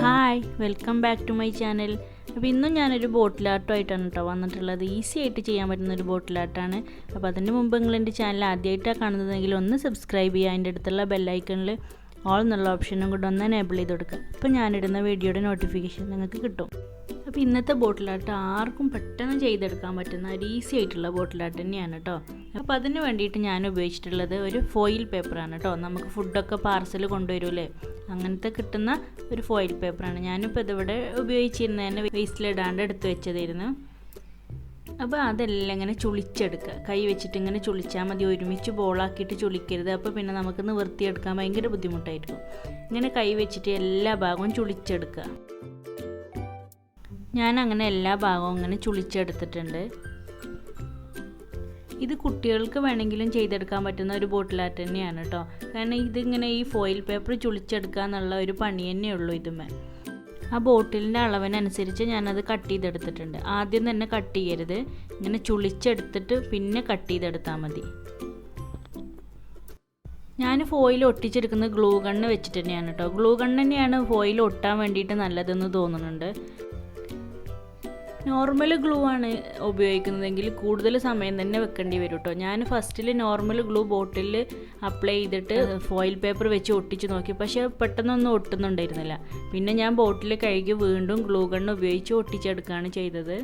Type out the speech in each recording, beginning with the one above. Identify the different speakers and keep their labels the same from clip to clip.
Speaker 1: Hi welcome back to my channel. അപ്പോൾ ഇന്നും ഞാനൊരു ബോട്ടിൽ ആർട്ടുമായിട്ടാണ് കേട്ടോ വന്നിട്ടുള്ളത്. ഈസി ആയിട്ട് ചെയ്യാൻ പറ്റുന്ന ഒരു ബോട്ടിൽ ആർട്ടാണ്. അപ്പോൾ അതിന് മുമ്പ് നിങ്ങൾ എൻ്റെ ചാനൽ ആദ്യമായിട്ടാണ് കാണുന്നതെങ്കിൽ ഒന്ന് സബ്സ്ക്രൈബ് ചെയ്യുക. അതിൻ്റെ അടുത്തുള്ള ബെല്ലൈക്കണിൽ ഓൾ എന്നുള്ള ഓപ്ഷനും കൂടെ ഒന്ന് എനേബിൾ ചെയ്ത് കൊടുക്കുക. അപ്പോൾ ഞാനിടുന്ന വീഡിയോയുടെ നോട്ടിഫിക്കേഷൻ നിങ്ങൾക്ക് കിട്ടും. അപ്പോൾ ഇന്നത്തെ ബോട്ടിൽ ആർട്ട് ആർക്കും പെട്ടെന്ന് ചെയ്തെടുക്കാൻ പറ്റുന്ന ഒരു ഈസി ആയിട്ടുള്ള ബോട്ടിൽ ആർട്ട് തന്നെയാണ് കേട്ടോ. അപ്പോൾ അതിന് വേണ്ടിയിട്ട് ഞാൻ ഉപയോഗിച്ചിട്ടുള്ളത് ഒരു ഫോയിൽ പേപ്പറാണ് കേട്ടോ. നമുക്ക് ഫുഡൊക്കെ പാർസൽ കൊണ്ടുവരുമല്ലേ, അങ്ങനത്തെ കിട്ടുന്ന ഒരു ഫോയിൽ പേപ്പറാണ്. ഞാനിപ്പോൾ ഇതിവിടെ ഉപയോഗിച്ചിരുന്നതിന് വേസ്റ്റിലിടാണ്ട് എടുത്ത് വെച്ചതായിരുന്നു. അപ്പോൾ അതെല്ലാം ഇങ്ങനെ ചുളിച്ചെടുക്കുക. കൈ വെച്ചിട്ട് ഇങ്ങനെ ചുളിച്ചാൽ മതി, ഒരുമിച്ച് ബോളാക്കിയിട്ട് ചുളിക്കരുത്. അപ്പോൾ പിന്നെ നമുക്ക് നിവർത്തിയെടുക്കാൻ ഭയങ്കര ബുദ്ധിമുട്ടായിരിക്കും. ഇങ്ങനെ കൈ വെച്ചിട്ട് എല്ലാ ഭാഗവും ചുളിച്ചെടുക്കുക. ഞാൻ അങ്ങനെ എല്ലാ ഭാഗവും ഇങ്ങനെ ചുളിച്ചെടുത്തിട്ടുണ്ട്. ഇത് കുട്ടികൾക്ക് വേണമെങ്കിലും ചെയ്തെടുക്കാൻ പറ്റുന്ന ഒരു ബോട്ടിൽ ആർട്ട് തന്നെയാണ് കേട്ടോ. കാരണം ഇതിങ്ങനെ ഈ ഫോയിൽ പേപ്പർ ചുളിച്ചെടുക്കുക എന്നുള്ള ഒരു പണി തന്നെയുള്ളൂ ഇതുമേ. ആ ബോട്ടിലിൻ്റെ അളവിനനുസരിച്ച് ഞാനത് കട്ട് ചെയ്തെടുത്തിട്ടുണ്ട്. ആദ്യം തന്നെ കട്ട് ചെയ്യരുത്, ഇങ്ങനെ ചുളിച്ചെടുത്തിട്ട് പിന്നെ കട്ട് ചെയ്തെടുത്താൽ മതി. ഞാൻ ഫോയിൽ ഒട്ടിച്ചെടുക്കുന്നത് ഗ്ലൂ ഗണ്ണ് വെച്ചിട്ട് തന്നെയാണ് കേട്ടോ. ഗ്ലൂ ഗണ്ണ് തന്നെയാണ് ഫോയിൽ ഒട്ടാൻ വേണ്ടിയിട്ട് നല്ലതെന്ന് തോന്നുന്നുണ്ട്. നോർമൽ ഗ്ലൂ ആണ് ഉപയോഗിക്കുന്നതെങ്കിൽ കൂടുതൽ സമയം തന്നെ വെക്കേണ്ടി വരും കേട്ടോ. ഞാൻ ഫസ്റ്റിൽ നോർമൽ ഗ്ലൂ ബോട്ടിൽ അപ്ലൈ ചെയ്തിട്ട് ഫോയിൽ പേപ്പർ വെച്ച് ഒട്ടിച്ച് നോക്കി, പക്ഷേ പെട്ടെന്നൊന്നും ഒട്ടുന്നുണ്ടായിരുന്നില്ല. പിന്നെ ഞാൻ ബോട്ടിൽ കഴുകി വീണ്ടും ഗ്ലൂ ഗണ്ണ് ഉപയോഗിച്ച് ഒട്ടിച്ചെടുക്കുകയാണ് ചെയ്തത്.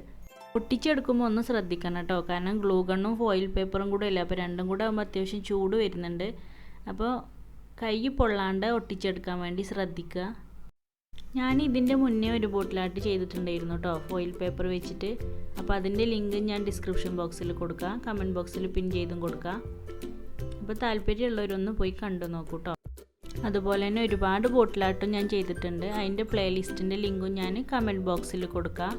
Speaker 1: ഒട്ടിച്ചെടുക്കുമ്പോൾ ഒന്ന് ശ്രദ്ധിക്കണം കേട്ടോ, കാരണം ഗ്ലൂ ഗണ്ണും ഫോയിൽ പേപ്പറും കൂടെ അല്ല, അപ്പോൾ രണ്ടും കൂടെ ആകുമ്പോൾ അത്യാവശ്യം ചൂട് വരുന്നുണ്ട്. അപ്പോൾ കൈ പൊള്ളാണ്ട് ഒട്ടിച്ചെടുക്കാൻ വേണ്ടി ശ്രദ്ധിക്കുക. ഞാൻ ഇതിൻ്റെ മുന്നേ ഒരു ബോട്ടിൽ ആർട്ട് ചെയ്തിട്ടുണ്ടായിരുന്നു കേട്ടോ, ഫോയിൽ പേപ്പർ വെച്ചിട്ട്. അപ്പോൾ അതിൻ്റെ ലിങ്ക് ഞാൻ ഡിസ്ക്രിപ്ഷൻ ബോക്സിൽ കൊടുക്കാം, കമൻറ്റ് ബോക്സിൽ പിൻ ചെയ്തും കൊടുക്കാം. അപ്പോൾ താല്പര്യമുള്ളവരൊന്ന് പോയി കണ്ടു നോക്കൂ കേട്ടോ. അതുപോലെ തന്നെ ഒരുപാട് ബോട്ടിൽ ആർട്ടും ഞാൻ ചെയ്തിട്ടുണ്ട്. അതിൻ്റെ പ്ലേലിസ്റ്റിൻ്റെ ലിങ്കും ഞാൻ കമൻറ്റ് ബോക്സിൽ കൊടുക്കാം.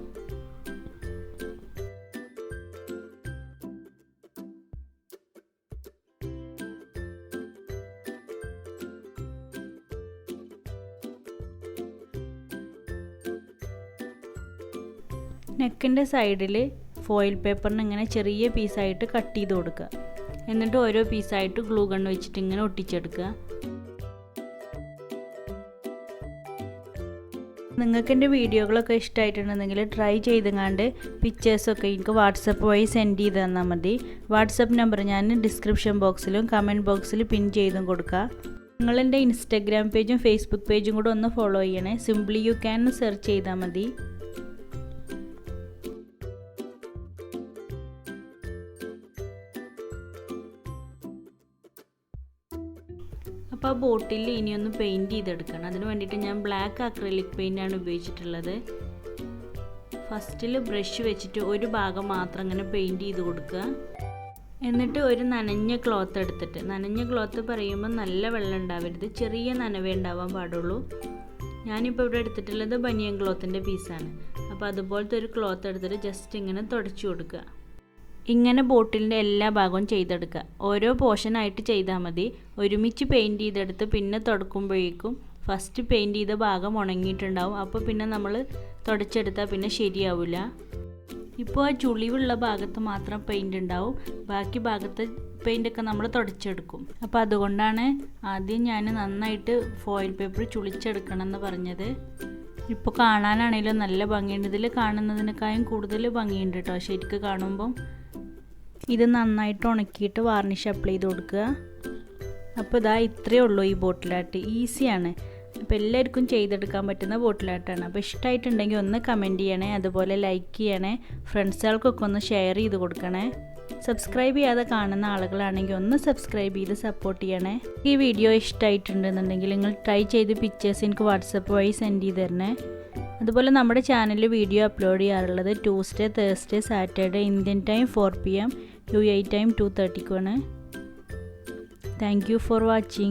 Speaker 1: നെക്കിൻ്റെ സൈഡിൽ ഫോയിൽ പേപ്പറിന് ഇങ്ങനെ ചെറിയ പീസായിട്ട് കട്ട് ചെയ്ത് കൊടുക്കുക. എന്നിട്ട് ഓരോ പീസായിട്ട് ഗ്ലൂ ഗണ്ണ് വെച്ചിട്ട് ഇങ്ങനെ ഒട്ടിച്ചെടുക്കുക. നിങ്ങൾക്ക് എൻ്റെ വീഡിയോകളൊക്കെ ഇഷ്ടമായിട്ടുണ്ടെങ്കിൽ ട്രൈ ചെയ്തെങ്ങാണ്ട് പിക്ചേഴ്സൊക്കെ എനിക്ക് വാട്സപ്പ് വഴി സെൻഡ് ചെയ്ത് തന്നാൽ മതി. വാട്സപ്പ് നമ്പർ ഞാൻ ഡിസ്ക്രിപ്ഷൻ ബോക്സിലും കമൻറ്റ് ബോക്സിൽ പിൻ ചെയ്തും കൊടുക്കുക. നിങ്ങളെൻ്റെ ഇൻസ്റ്റാഗ്രാം പേജും ഫേസ്ബുക്ക് പേജും കൂടെ ഒന്ന് ഫോളോ ചെയ്യണേ. സിംപ്ലി യു ക്യാൻ സെർച്ച് ചെയ്താൽ മതി. അപ്പോൾ ആ ബോട്ടിൽ ഇനിയൊന്ന് പെയിൻറ്റ് ചെയ്തെടുക്കണം. അതിന് വേണ്ടിയിട്ട് ഞാൻ ബ്ലാക്ക് അക്രിലിക് പെയിൻ്റാണ് ഉപയോഗിച്ചിട്ടുള്ളത്. ഫസ്റ്റിൽ ബ്രഷ് വെച്ചിട്ട് ഒരു ഭാഗം മാത്രം ഇങ്ങനെ പെയിൻറ്റ് ചെയ്ത് കൊടുക്കുക. എന്നിട്ട് ഒരു നനഞ്ഞ ക്ലോത്ത് എടുത്തിട്ട്, നനഞ്ഞ ക്ലോത്ത് പറയുമ്പോൾ നല്ല വെള്ളം ഉണ്ടാവരുത്, ചെറിയ നനവേ ഉണ്ടാവാൻ പാടുള്ളൂ. ഞാനിപ്പോൾ ഇവിടെ എടുത്തിട്ടുള്ളത് ബനിയൻ ക്ലോത്തിൻ്റെ പീസാണ്. അപ്പോൾ അതുപോലത്തെ ഒരു ക്ലോത്ത് എടുത്തിട്ട് ജസ്റ്റ് ഇങ്ങനെ തുടച്ചു കൊടുക്കുക. ഇങ്ങനെ ബോട്ടിലിൻ്റെ എല്ലാ ഭാഗവും ചെയ്തെടുക്കുക. ഓരോ പോർഷനായിട്ട് ചെയ്താൽ മതി. ഒരുമിച്ച് പെയിൻറ്റ് ചെയ്തെടുത്ത് പിന്നെ തുടക്കുമ്പോഴേക്കും ഫസ്റ്റ് പെയിൻറ്റ് ചെയ്ത ഭാഗം ഉണങ്ങിയിട്ടുണ്ടാവും. അപ്പോൾ പിന്നെ നമ്മൾ തുടച്ചെടുത്താൽ പിന്നെ ശരിയാവില്ല. ഇപ്പോൾ ആ ചുളിവുള്ള ഭാഗത്ത് മാത്രം പെയിൻറ്റ് ഉണ്ടാവും, ബാക്കി ഭാഗത്ത് പെയിൻ്റൊക്കെ നമ്മൾ തുടച്ചെടുക്കും. അപ്പോൾ അതുകൊണ്ടാണ് ആദ്യം ഞാൻ നന്നായിട്ട് ഫോയിൽ പേപ്പർ ചുളിച്ചെടുക്കണം എന്ന് പറഞ്ഞത്. ഇപ്പോൾ കാണാനാണെങ്കിലും നല്ല ഭംഗിയുണ്ട്. ഇതിൽ കാണുന്നതിനേക്കാളും കൂടുതൽ ഭംഗിയുണ്ട് കേട്ടോ ശരിക്കും കാണുമ്പം. ഇത് നന്നായിട്ട് ഉണക്കിയിട്ട് വാർണിഷ് അപ്ലൈ ചെയ്ത് കൊടുക്കുക. അപ്പോൾ ഇതാ ഇത്രയേ ഉള്ളൂ ഈ ബോട്ടിൽ ആർട്ട്. ഈസിയാണ്. അപ്പോൾ എല്ലാവർക്കും ചെയ്തെടുക്കാൻ പറ്റുന്ന ബോട്ടിൽ ആർട്ടാണ്. അപ്പോൾ ഇഷ്ടമായിട്ടുണ്ടെങ്കിൽ ഒന്ന് കമൻറ്റ് ചെയ്യണേ, അതുപോലെ ലൈക്ക് ചെയ്യണേ, ഫ്രണ്ട്സുകൾക്കൊക്കെ ഒന്ന് ഷെയർ ചെയ്ത് കൊടുക്കണേ. സബ്സ്ക്രൈബ് ചെയ്യാതെ കാണുന്ന ആളുകളാണെങ്കിൽ ഒന്ന് സബ്സ്ക്രൈബ് ചെയ്ത് സപ്പോർട്ട് ചെയ്യണേ. ഈ വീഡിയോ ഇഷ്ടമായിട്ടുണ്ടെന്നുണ്ടെങ്കിൽ നിങ്ങൾ ട്രൈ ചെയ്ത് പിക്ചേഴ്സ് എനിക്ക് വാട്സപ്പ് വഴി സെൻഡ് ചെയ്ത് തരണേ. അതുപോലെ നമ്മുടെ ചാനലിൽ വീഡിയോ അപ്ലോഡ് ചെയ്യാറുള്ളത് Tuesday, Thursday, Saturday Indian time 4 PM, UAE time 2:30 thank you for watching.